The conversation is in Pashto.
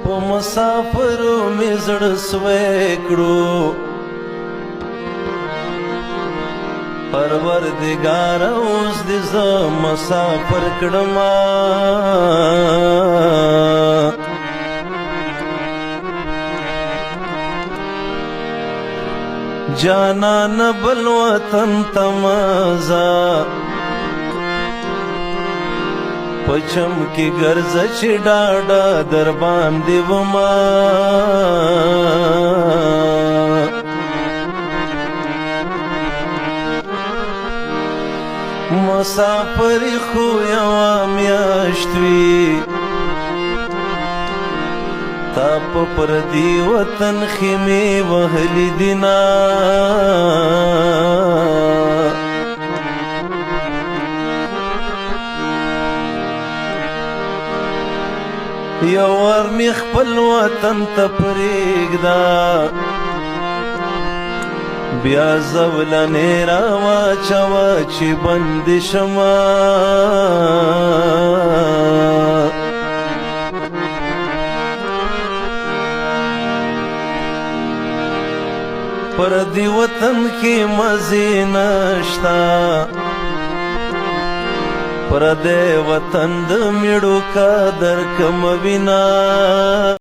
په مسافرو مې زړه سوی کړو پروردګاره اوس دې زه مسافر کړمه جانان بل وطن ته مه ځه پچم کی ګرځه چې ډاډه در باندې وما مسافري خو یوه میاشت وي تا په پردي وطن خیمې وهلي دینه یو ور می خپل وطن ته پرېږده بیا زولنې راواچوه چې بندي شمه پردي وطن کې مزې نشته پردی وطن د میړو قدر کم وینا